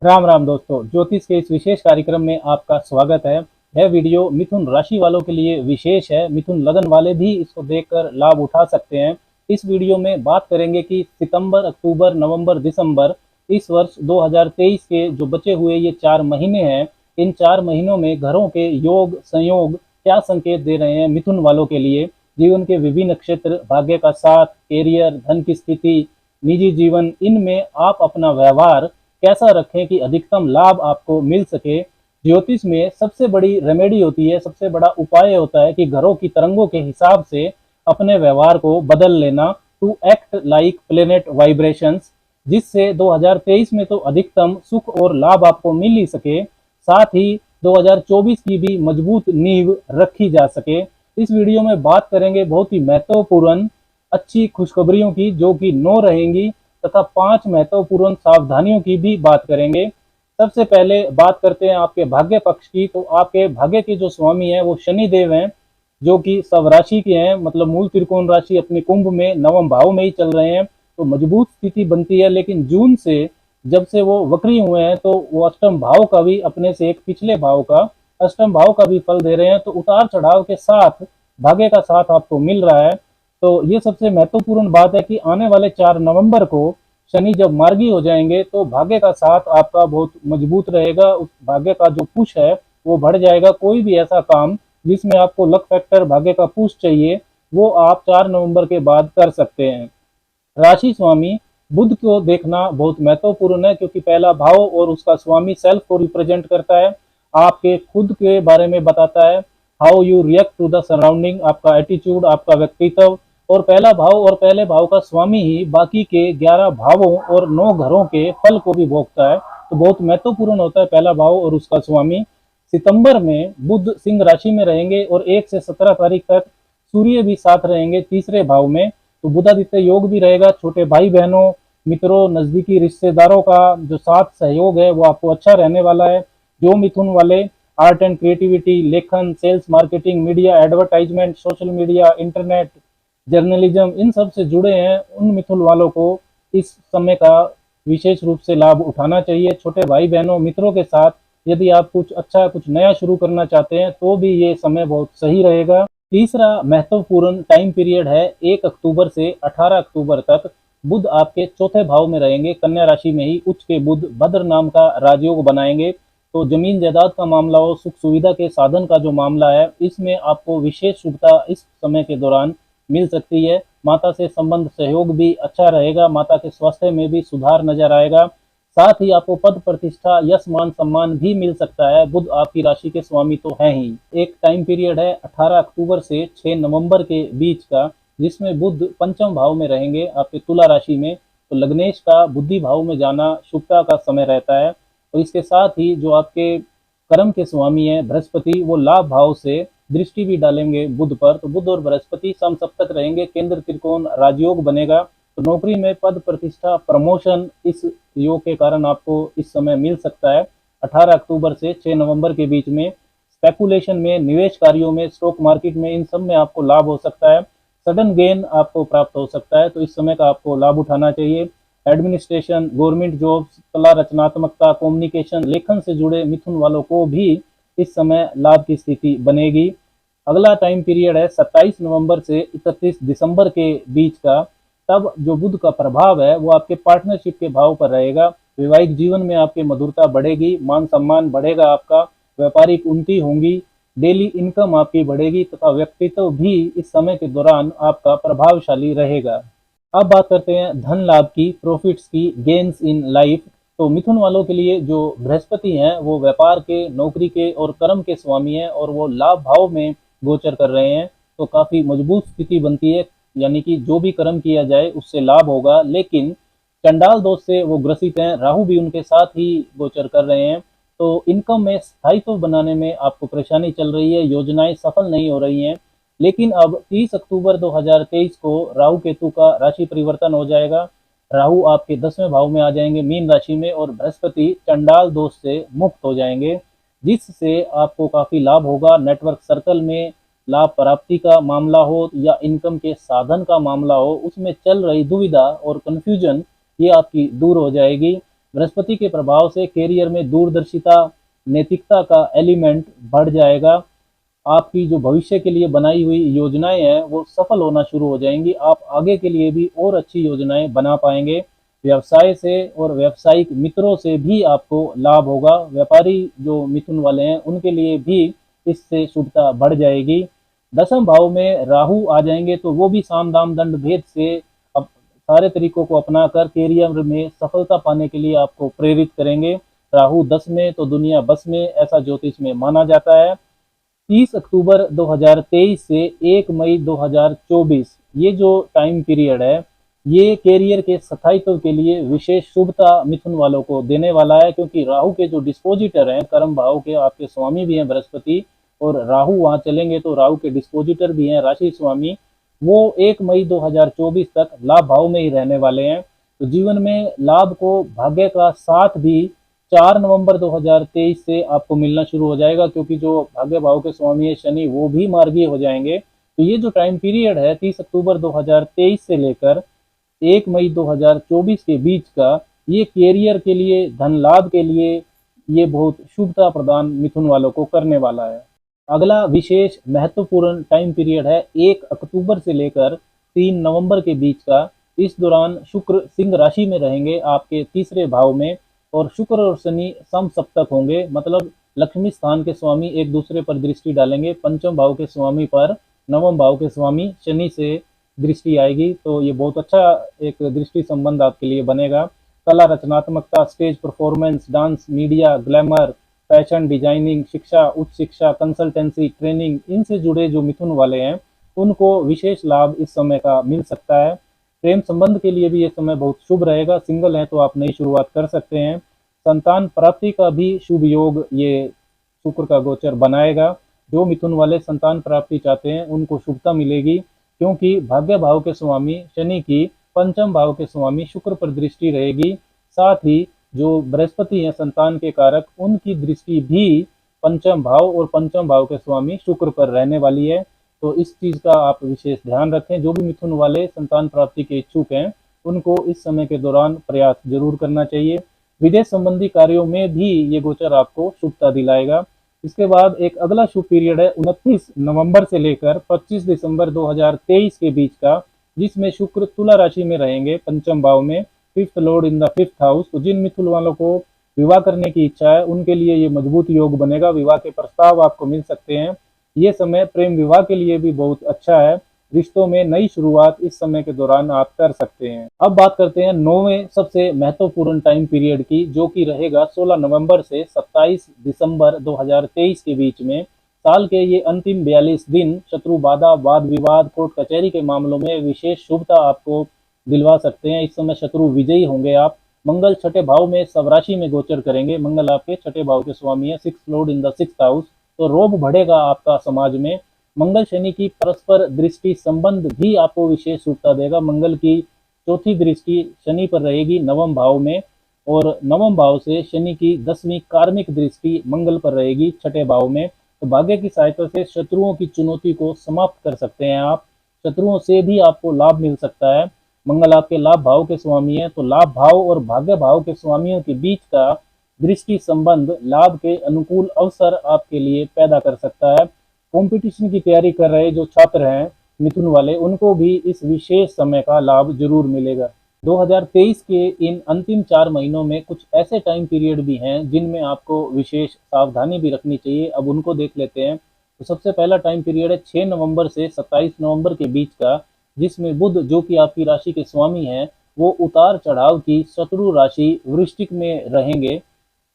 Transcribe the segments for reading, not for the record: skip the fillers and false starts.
राम राम दोस्तों, ज्योतिष के इस विशेष कार्यक्रम में आपका स्वागत है। यह वीडियो मिथुन राशि वालों के लिए विशेष है। मिथुन लगन वाले भी इसको देखकर लाभ उठा सकते हैं। इस वीडियो में बात करेंगे कि सितंबर, अक्टूबर, नवंबर, दिसंबर इस वर्ष 2023 के जो बचे हुए ये 4 महीने हैं, इन 4 महीनों में घरों के योग संयोग क्या संकेत दे रहे हैं मिथुन वालों के लिए। जीवन के विभिन्न क्षेत्र, भाग्य का साथ, कैरियर, धन की स्थिति, निजी जीवन, इनमें आप अपना व्यवहार कैसा रखें कि अधिकतम लाभ आपको मिल सके। ज्योतिष में सबसे बड़ी रेमेडी होती है, सबसे बड़ा उपाय होता है कि घरों की तरंगों के हिसाब से अपने व्यवहार को बदल लेना, to act like planet vibrations, जिससे 2023 में तो अधिकतम सुख और लाभ आपको मिल ही सके, साथ ही 2024 की भी मजबूत नींव रखी जा सके। इस वीडियो में बात करेंगे बहुत ही महत्वपूर्ण अच्छी खुशखबरियों की, जो कि 9 रहेंगी, तथा 5 महत्वपूर्ण सावधानियों की भी बात करेंगे। सबसे पहले बात करते हैं आपके भाग्य पक्ष की। तो आपके भाग्य के जो स्वामी हैं वो शनि देव हैं, जो कि सब राशि के हैं, मतलब मूल त्रिकोण राशि अपने कुंभ में नवम भाव में ही चल रहे हैं, तो मजबूत स्थिति बनती है। लेकिन जून से जब से वो वक्री हुए हैं तो वो अष्टम भाव का भी, अपने से एक पिछले भाव का, अष्टम भाव का भी फल दे रहे हैं। तो उतार चढ़ाव के साथ भाग्य का साथ आपको मिल रहा है। तो ये सबसे महत्वपूर्ण बात है कि आने वाले 4 नवंबर को शनि जब मार्गी हो जाएंगे तो भाग्य का साथ आपका बहुत मजबूत रहेगा। उस भाग्य का जो पुश है वो बढ़ जाएगा। कोई भी ऐसा काम जिसमें आपको लक फैक्टर, भाग्य का पुश चाहिए, वो आप 4 नवंबर के बाद कर सकते हैं। राशि स्वामी बुध को देखना बहुत महत्वपूर्ण है, क्योंकि पहला भाव और उसका स्वामी सेल्फ को रिप्रेजेंट करता है, आपके खुद के बारे में बताता है, how you react to the surrounding, आपका एटीट्यूड, आपका व्यक्तित्व। और पहला भाव और पहले भाव का स्वामी ही बाकी के 11 भावों और 9 घरों के फल को भी भोगता है। तो बहुत महत्वपूर्ण होता है पहला भाव और उसका स्वामी। सितंबर में बुध सिंह राशि में रहेंगे और 1 से 17 तारीख तक सूर्य भी साथ रहेंगे तीसरे भाव में। तो बुधादित्य योग भी रहेगा। छोटे भाई बहनों, मित्रों, नजदीकी रिश्तेदारों का जो साथ सहयोग है वो आपको अच्छा रहने वाला है। जो मिथुन वाले आर्ट एंड क्रिएटिविटी, लेखन, sales, marketing, media, advertisement, social media, internet, journalism, इन सब से जुड़े हैं, उन मिथुन वालों को इस समय का विशेष रूप से लाभ उठाना चाहिए। छोटे भाई बहनों, मित्रों के साथ यदि आप कुछ अच्छा, कुछ नया शुरू करना चाहते हैं तो भी ये समय बहुत सही रहेगा। तीसरा महत्वपूर्ण टाइम पीरियड है 1 अक्टूबर से 18 अक्टूबर तक। बुध आपके चौथे भाव में रहेंगे, कन्या राशि में ही उच्च के बुध भद्र नाम का राजयोग बनाएंगे। तो जमीन जायदाद का मामला हो, सुख सुविधा के साधन का जो मामला है, इसमें आपको विशेष शुभता इस समय के दौरान मिल सकती है। माता से संबंध सहयोग भी अच्छा रहेगा, माता के स्वास्थ्य में भी सुधार नजर आएगा। साथ ही आपको पद प्रतिष्ठा, यश, मान, सम्मान भी मिल सकता है। बुध आपकी राशि के स्वामी तो हैं ही। एक टाइम पीरियड है 18 अक्टूबर से 6 नवंबर के बीच का, जिसमें बुध पंचम भाव में रहेंगे आपके तुला राशि में। तो लग्नेश का बुद्धि भाव में जाना शुभता का समय रहता है। और इसके साथ ही जो आपके कर्म के स्वामी है बृहस्पति, वो लाभ भाव से दृष्टि भी डालेंगे बुध पर। तो बुध और बृहस्पति समसप्तक रहेंगे, केंद्र त्रिकोण राजयोग बनेगा। तो नौकरी में पद प्रतिष्ठा, प्रमोशन इस योग के कारण आपको इस समय मिल सकता है। 18 अक्टूबर से 6 नवंबर के बीच में स्पेकुलेशन में, निवेश कार्यों में, स्टॉक मार्केट में, इन सब में आपको लाभ हो सकता है। सडन गेन आपको प्राप्त हो सकता है, तो इस समय का आपको लाभ उठाना चाहिए। एडमिनिस्ट्रेशन, गवर्नमेंट जॉब्स, कला, रचनात्मकता, कम्युनिकेशन, लेखन से जुड़े मिथुन वालों को भी इस समय लाभ की स्थिति बनेगी। अगला टाइम पीरियड है 27 नवंबर से 31 दिसंबर के बीच का। तब जो बुध का प्रभाव है वो आपके पार्टनरशिप के भाव पर रहेगा। वैवाहिक जीवन में आपकी मधुरता बढ़ेगी, मान सम्मान बढ़ेगा आपका, व्यापारिक उन्नति होंगी, डेली इनकम आपकी बढ़ेगी, तथा व्यक्तित्व भी इस समय के दौरान आपका प्रभावशाली रहेगा। अब बात करते हैं धन लाभ की, प्रॉफिट्स की, गेन्स इन लाइफ। तो मिथुन वालों के लिए जो बृहस्पति हैं वो व्यापार के, नौकरी के और कर्म के स्वामी हैं, और वो लाभ भाव में गोचर कर रहे हैं। तो काफी मजबूत स्थिति बनती है, यानी कि जो भी कर्म किया जाए उससे लाभ होगा। लेकिन चंडाल दोष से वो ग्रसित हैं, राहु भी उनके साथ ही गोचर कर रहे हैं। तो इनकम में स्थायित्व बनाने में आपको परेशानी चल रही है, योजनाएं सफल नहीं हो रही हैं। लेकिन अब 30 अक्टूबर 2023 को राहु केतु का राशि परिवर्तन हो जाएगा। राहु आपके 10वें भाव में आ जाएंगे, मीन राशि में, और बृहस्पति चंडाल दोष से मुक्त हो जाएंगे, जिससे आपको काफी लाभ होगा। नेटवर्क सर्कल में लाभ प्राप्ति का मामला हो या इनकम के साधन का मामला हो, उसमें चल रही दुविधा और कंफ्यूजन ये आपकी दूर हो जाएगी। बृहस्पति के प्रभाव से कैरियर में दूरदर्शिता, नैतिकता का एलिमेंट बढ़ जाएगा। आपकी जो भविष्य के लिए बनाई हुई योजनाएं हैं वो सफल होना शुरू हो जाएंगी। आप आगे के लिए भी और अच्छी योजनाएं बना पाएंगे। व्यवसाय से और व्यावसायिक मित्रों से भी आपको लाभ होगा। व्यापारी जो मिथुन वाले हैं उनके लिए भी इससे शुभता बढ़ जाएगी। दसम भाव में राहु आ जाएंगे तो वो भी साम दाम दंड भेद से अब सारे तरीकों को अपनाकर कैरियर में सफलता पाने के लिए आपको प्रेरित करेंगे। राहु 10 में तो दुनिया बस में, ऐसा ज्योतिष में माना जाता है। 30 अक्टूबर 2023 से 1 मई 2024 ये जो टाइम पीरियड है ये कैरियर के स्थायित्व के लिए विशेष शुभता मिथुन वालों को देने वाला है, क्योंकि राहु के जो डिस्पोजिटर हैं, कर्म भाव के आपके स्वामी भी हैं बृहस्पति, और राहु वहां चलेंगे तो राहु के डिस्पोजिटर भी हैं राशि स्वामी, वो 1 मई 2024 तक लाभ भाव में ही रहने वाले हैं। तो जीवन में लाभ को भाग्य का साथ भी 4 नवंबर 2023 से आपको मिलना शुरू हो जाएगा, क्योंकि जो भाग्य भाव के स्वामी है शनि वो भी मार्गीय हो जाएंगे। तो ये जो टाइम पीरियड है 30 अक्टूबर 2023 से लेकर 1 मई 2024 के बीच का, ये कैरियर के लिए, धन लाभ के लिए ये बहुत शुभता प्रदान मिथुन वालों को करने वाला है। अगला विशेष महत्वपूर्ण टाइम पीरियड है 1 अक्टूबर से लेकर 3 नवंबर के बीच का। इस दौरान शुक्र सिंह राशि में रहेंगे आपके तीसरे भाव में, और शुक्र और शनि समसप्तक होंगे, मतलब लक्ष्मी स्थान के स्वामी एक दूसरे पर दृष्टि डालेंगे। पंचम भाव के स्वामी पर नवम भाव के स्वामी शनि से दृष्टि आएगी, तो ये बहुत अच्छा एक दृष्टि संबंध आपके लिए बनेगा। कला, रचनात्मकता, stage performance, dance, media, glamour, fashion, designing, शिक्षा, उच्च शिक्षा, कंसल्टेंसी, ट्रेनिंग, इनसे जुड़े जो मिथुन वाले हैं उनको विशेष लाभ इस समय का मिल सकता है। प्रेम संबंध के लिए भी ये समय बहुत शुभ रहेगा। सिंगल हैं तो आप नई शुरुआत कर सकते हैं। संतान प्राप्ति का भी शुभ योग ये शुक्र का गोचर बनाएगा। जो मिथुन वाले संतान प्राप्ति चाहते हैं उनको शुभता मिलेगी, क्योंकि भाग्य भाव के स्वामी शनि की पंचम भाव के स्वामी शुक्र पर दृष्टि रहेगी। साथ ही जो बृहस्पति हैं संतान के कारक, उनकी दृष्टि भी पंचम भाव और पंचम भाव के स्वामी शुक्र पर रहने वाली है। तो इस चीज का आप विशेष ध्यान रखें। जो भी मिथुन वाले संतान प्राप्ति के इच्छुक हैं उनको इस समय के दौरान प्रयास जरूर करना चाहिए। विदेश संबंधी कार्यों में भी ये गोचर आपको शुभता दिलाएगा। इसके बाद एक अगला शुभ पीरियड है 29 नवंबर से लेकर 25 दिसंबर 2023 के बीच का, जिसमें शुक्र तुला राशि में रहेंगे पंचम भाव में, fifth Lord in the fifth house. तो जिन मिथुन वालों को विवाह करने की इच्छा है उनके लिए ये मजबूत योग बनेगा। विवाह के प्रस्ताव आपको मिल सकते हैं। ये समय प्रेम विवाह के लिए भी बहुत अच्छा है। रिश्तों में नई शुरुआत इस समय के दौरान आप कर सकते हैं। अब बात करते हैं 9वें सबसे महत्वपूर्ण टाइम पीरियड की, जो कि रहेगा 16 नवंबर से 27 दिसंबर 2023 के बीच में। साल के ये अंतिम 42 दिन शत्रु बाधा, वाद विवाद, कोर्ट कचहरी के मामलों में विशेष शुभता आपको दिलवा सकते हैं। इस समय शत्रु विजयी होंगे आप। मंगल छठे भाव में स्वराशि में गोचर करेंगे। मंगल आपके छठे भाव के स्वामी है, six Lord in the sixth house. तो रोब बढ़ेगा आपका समाज में। मंगल शनि की परस्पर दृष्टि संबंध भी आपको विशेष शुभता देगा। मंगल की चौथी दृष्टि शनि पर रहेगी नवम भाव में, और नवम भाव से शनि की 10वीं कार्मिक दृष्टि मंगल पर रहेगी छठे भाव में। तो भाग्य की सहायता से शत्रुओं की चुनौती को समाप्त कर सकते हैं आप। शत्रुओं से भी आपको लाभ मिल सकता है। मंगल आपके लाभ भाव के स्वामी है, तो लाभ भाव और भाग्य भाव के स्वामियों के बीच का दृष्टि संबंध लाभ के अनुकूल अवसर आपके लिए पैदा कर सकता है। कंपटीशन की तैयारी कर रहे जो छात्र हैं मिथुन वाले, उनको भी इस विशेष समय का लाभ जरूर मिलेगा। 2023 के इन अंतिम 4 महीनों में कुछ ऐसे टाइम पीरियड भी हैं जिनमें आपको विशेष सावधानी भी रखनी चाहिए। अब उनको देख लेते हैं। तो सबसे पहला टाइम पीरियड है 6 नवंबर से 27 नवंबर के बीच का, जिसमें बुध जो कि आपकी राशि के स्वामी हैं वो उतार चढ़ाव की शत्रु राशि वृश्चिक में रहेंगे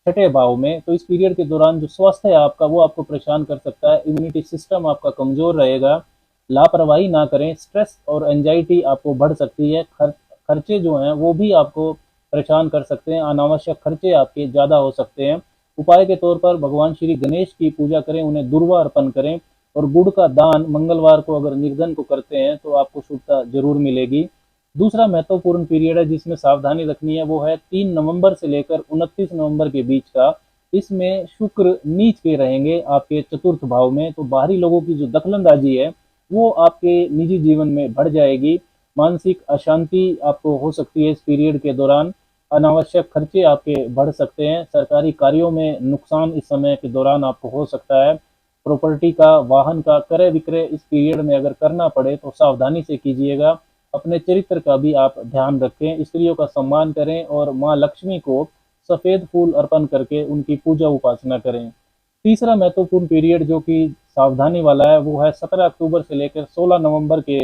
छठे भाव में। तो इस पीरियड के दौरान जो स्वास्थ्य है आपका वो आपको परेशान कर सकता है। इम्यूनिटी सिस्टम आपका कमजोर रहेगा। लापरवाही ना करें। स्ट्रेस और एंजाइटी आपको बढ़ सकती है। खर्चे जो हैं वो भी आपको परेशान कर सकते हैं। अनावश्यक खर्चे आपके ज़्यादा हो सकते हैं। उपाय के तौर पर भगवान श्री गणेश की पूजा करें, उन्हें दुर्वा अर्पण करें, और गुड़ का दान मंगलवार को अगर निर्धन को करते हैं तो आपको शुभता जरूर मिलेगी। दूसरा महत्वपूर्ण पीरियड है जिसमें सावधानी रखनी है वो है 3 नवंबर से लेकर 29 नवंबर के बीच का। इसमें शुक्र नीच के रहेंगे आपके चतुर्थ भाव में। तो बाहरी लोगों की जो दखलंदाजी है वो आपके निजी जीवन में बढ़ जाएगी। मानसिक अशांति आपको हो सकती है इस पीरियड के दौरान। अनावश्यक खर्चे आपके बढ़ सकते हैं। सरकारी कार्यों में नुकसान इस समय के दौरान आपको हो सकता है। प्रॉपर्टी का, वाहन का क्रय विक्रय इस पीरियड में अगर करना पड़े तो सावधानी से कीजिएगा। अपने चरित्र का भी आप ध्यान रखें, स्त्रियों का सम्मान करें और माँ लक्ष्मी को सफेद फूल अर्पण करके उनकी पूजा उपासना करें। तीसरा महत्वपूर्ण पीरियड जो कि सावधानी वाला है वो है 17 अक्टूबर से लेकर 16 नवंबर के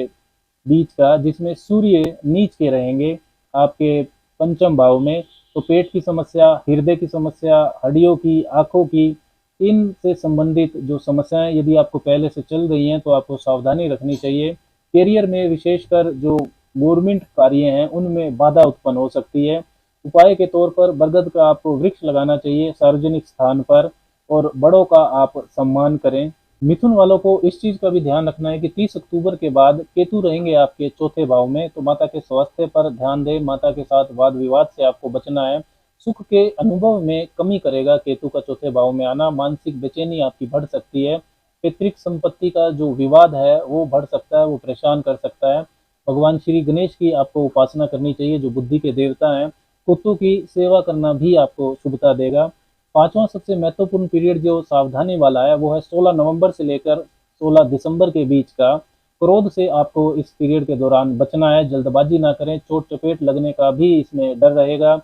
बीच का, जिसमें सूर्य नीच के रहेंगे आपके पंचम भाव में। तो पेट की समस्या, हृदय की समस्या, हड्डियों की, आंखों की, इनसे संबंधित जो समस्याएं यदि आपको पहले से चल रही हैं तो आपको सावधानी रखनी चाहिए। करियर में विशेषकर जो गवर्नमेंट कार्य हैं उनमें बाधा उत्पन्न हो सकती है। उपाय के तौर पर बरगद का आपको वृक्ष लगाना चाहिए सार्वजनिक स्थान पर, और बड़ों का आप सम्मान करें। मिथुन वालों को इस चीज का भी ध्यान रखना है कि 30 अक्टूबर के बाद केतु रहेंगे आपके चौथे भाव में, तो माता के स्वास्थ्य पर ध्यान दें। माता के साथ वाद विवाद से आपको बचना है। सुख के अनुभव में कमी करेगा केतु का चौथे भाव में आना। मानसिक बेचैनी आपकी बढ़ सकती है। पैतृक संपत्ति का जो विवाद है वो बढ़ सकता है, वो परेशान कर सकता है। भगवान श्री गणेश की आपको उपासना करनी चाहिए जो बुद्धि के देवता हैं। कुत्तों की सेवा करना भी आपको शुभता देगा। पांचवा सबसे महत्वपूर्ण पीरियड जो सावधानी वाला है वो है 16 नवंबर से लेकर 16 दिसंबर के बीच का। क्रोध से आपको इस पीरियड के दौरान बचना है, जल्दबाजी ना करें। चोट चपेट लगने का भी इसमें डर रहेगा।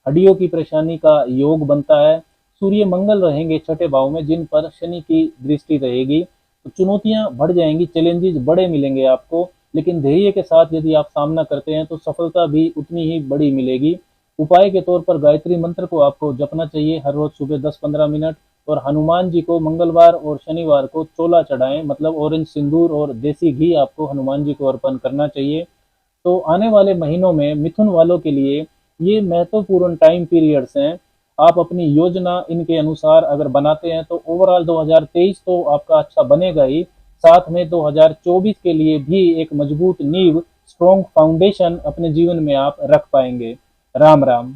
हड्डियों की परेशानी का योग बनता है। सूर्य मंगल रहेंगे छठे भाव में, जिन पर शनि की दृष्टि रहेगी। तो चुनौतियां बढ़ जाएंगी, चैलेंजेस बड़े मिलेंगे आपको, लेकिन धैर्य के साथ यदि आप सामना करते हैं तो सफलता भी उतनी ही बड़ी मिलेगी। उपाय के तौर पर गायत्री मंत्र को आपको जपना चाहिए हर रोज सुबह 10-15 मिनट, और हनुमान जी को मंगलवार और शनिवार को चोला चढ़ाएं, मतलब ऑरेंज सिंदूर और देसी घी आपको हनुमान जी को अर्पण करना चाहिए। तो आने वाले महीनों में मिथुन वालों के लिए ये महत्वपूर्ण टाइम पीरियड्स हैं। आप अपनी योजना इनके अनुसार अगर बनाते हैं तो ओवरऑल 2023 तो आपका अच्छा बनेगा ही, साथ में 2024 के लिए भी एक मजबूत नींव, स्ट्रॉन्ग फाउंडेशन अपने जीवन में आप रख पाएंगे। राम राम।